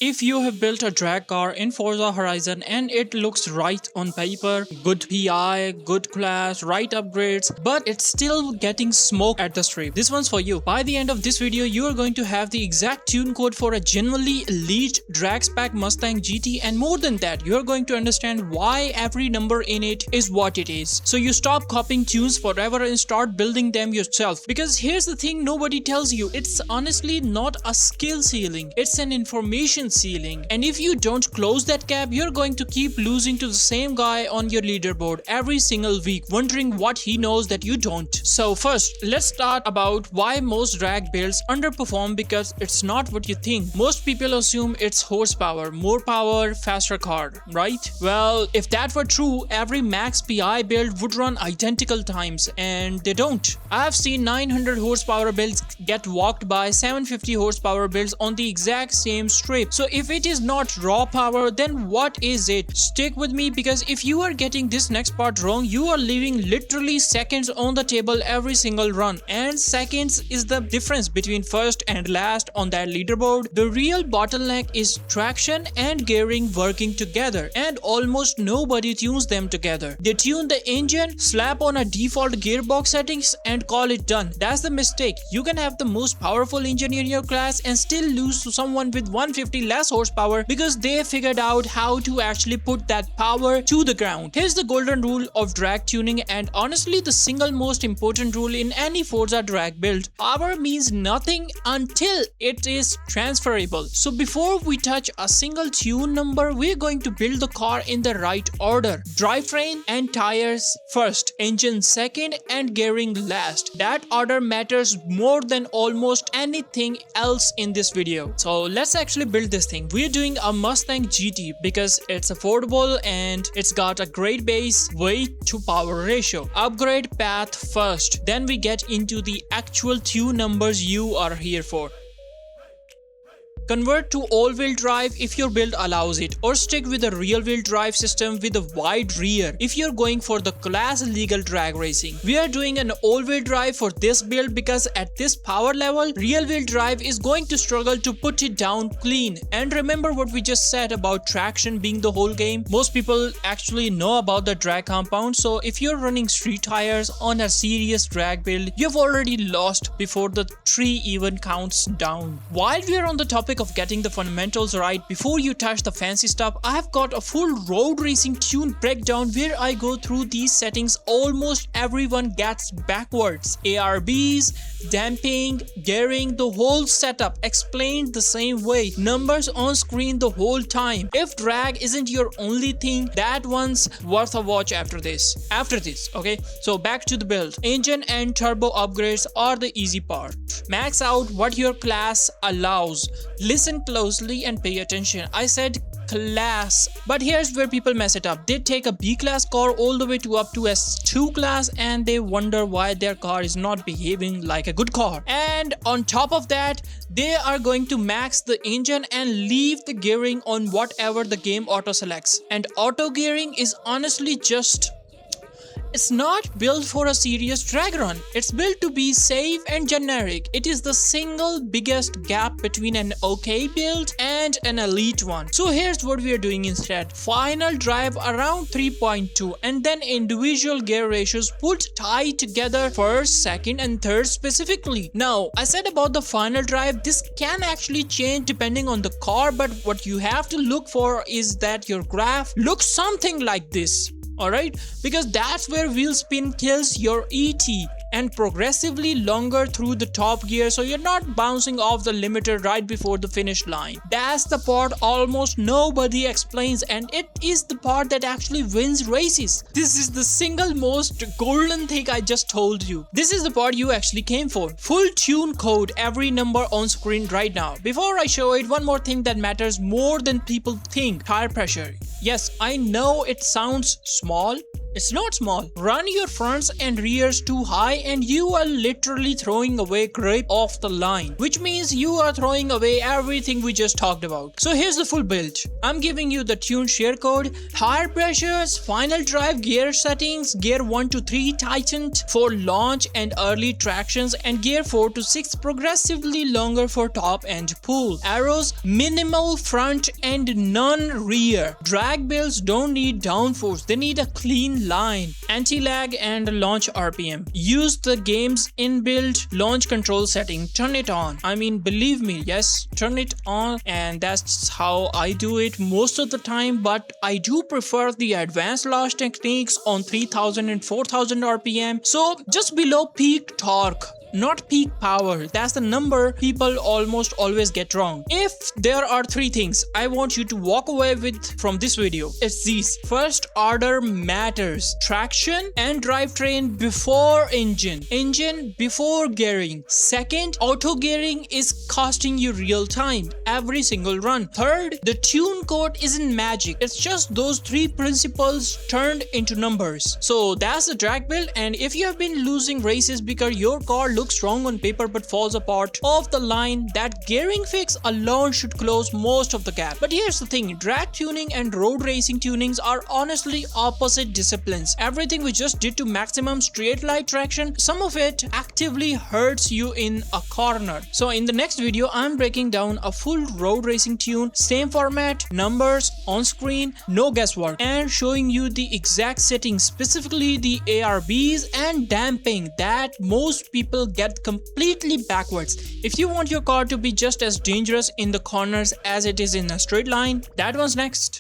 If you have built a drag car in Forza Horizon and it looks right on paper, good PI, good class, right upgrades, but it's still getting smoke at the strip, this one's for you. By the end of this video, you are going to have the exact tune code for a genuinely elite drag spec Mustang GT, and more than that, you are going to understand why every number in it is what it is. So you stop copying tunes forever and start building them yourself. Because here's the thing nobody tells you, it's honestly not a skill ceiling, it's an information ceiling, and if you don't close that gap, you're going to keep losing to the same guy on your leaderboard every single week, wondering what he knows that you don't. So first, let's start about why most drag builds underperform, because it's not what you think. Most people assume it's horsepower, more power, faster car, right? Well, if that were true, every max PI build would run identical times, and they don't. I've seen 900 horsepower builds get walked by 750 horsepower builds on the exact same strip. So if it is not raw power, then what is it? Stick with me, because if you are getting this next part wrong, you are leaving literally seconds on the table every single run, and seconds is the difference between first and last on that leaderboard. The real bottleneck is traction and gearing working together, and almost nobody tunes them together. They tune the engine, slap on a default gearbox settings, and call it done. That's the mistake. You can have the most powerful engine in your class and still lose to someone with 150 less horsepower because they figured out how to actually put that power to the ground. Here's the golden rule of drag tuning, and honestly the single most important rule in any Forza drag build. Power means nothing until it is transferable. So before we touch a single tune number, we're going to build the car in the right order. Drivetrain and tires first, engine second, and gearing last. That order matters more than almost anything else in this video. So let's actually build this thing. We're doing a Mustang GT because it's affordable and it's got a great base, weight to power ratio. Upgrade path first, then we get into the actual tune numbers you are here for. Convert to all-wheel drive if your build allows it, or stick with a rear-wheel drive system with a wide rear if you're going for the class legal drag racing. We are doing an all-wheel drive for this build because at this power level, rear-wheel drive is going to struggle to put it down clean. And remember what we just said about traction being the whole game? Most people actually know about the drag compound, so if you're running street tires on a serious drag build, you've already lost before the tree even counts down. While we are on the topic of getting the fundamentals right before you touch the fancy stuff, I have got a full road racing tune breakdown where I go through these settings almost everyone gets backwards. ARBs, damping, gearing, the whole setup explained the same way. Numbers on screen the whole time. If drag isn't your only thing, that one's worth a watch after this. Okay? So back to the build. Engine and turbo upgrades are the easy part. Max out what your class allows. Listen closely and pay attention. I said class, but here's where people mess it up. They take a B class car all the way to up to S2 class and they wonder why their car is not behaving like a good car. And on top of that, they are going to max the engine and leave the gearing on whatever the game auto selects. And auto gearing is honestly just... it's not built for a serious drag run. It's built to be safe and generic. It is the single biggest gap between an okay build and an elite one. So here's what we are doing instead. Final drive around 3.2 and then individual gear ratios put tied together first, second and third specifically. Now, I said about the final drive, this can actually change depending on the car, but what you have to look for is that your graph looks something like this. Alright, because that's where wheel spin kills your ET, and progressively longer through the top gear so you're not bouncing off the limiter right before the finish line. That's the part almost nobody explains, and it is the part that actually wins races. This is the single most golden thing I just told you. This is the part you actually came for. Full tune code every number on screen right now. Before I show it, one more thing that matters more than people think. Tire pressure. Yes, I know it sounds small, It's not small. Run your fronts and rears too high and you are literally throwing away grip off the line, which means you are throwing away everything we just talked about. So here's the full build. I'm giving you the tune share code, tire pressures, final drive gear settings, gear 1 to 3 tightened for launch and early tractions, and gear 4 to 6 progressively longer for top and pull. Arrows, minimal front and none rear. Drag builds don't need downforce, they need a clean line. Anti-lag and launch RPM. Use the game's inbuilt launch control setting. Turn it on. I mean, believe me, yes, turn it on, and that's how I do it most of the time, but I do prefer the advanced launch techniques on 3000 and 4000 RPM. So just below peak torque, not peak power. That's the number people almost always get wrong. If there are three things I want you to walk away with from this video, it's these. First order matters. Traction and drivetrain before engine. Engine before gearing. Second, auto gearing is costing you real time every single run. Third, the tune code isn't magic. It's just those three principles turned into numbers. So that's the drag build, and if you have been losing races because your car looks strong on paper but falls apart off the line, that gearing fix alone should close most of the gap. But here's the thing, drag tuning and road racing tunings are honestly opposite disciplines. Everything we just did to maximum straight line traction, some of it actively hurts you in a corner. So in the next video, I'm breaking down a full road racing tune, same format, numbers on screen, no guesswork, and showing you the exact settings, specifically the ARBs and damping that most people get completely backwards. If you want your car to be just as dangerous in the corners as it is in a straight line, that one's next.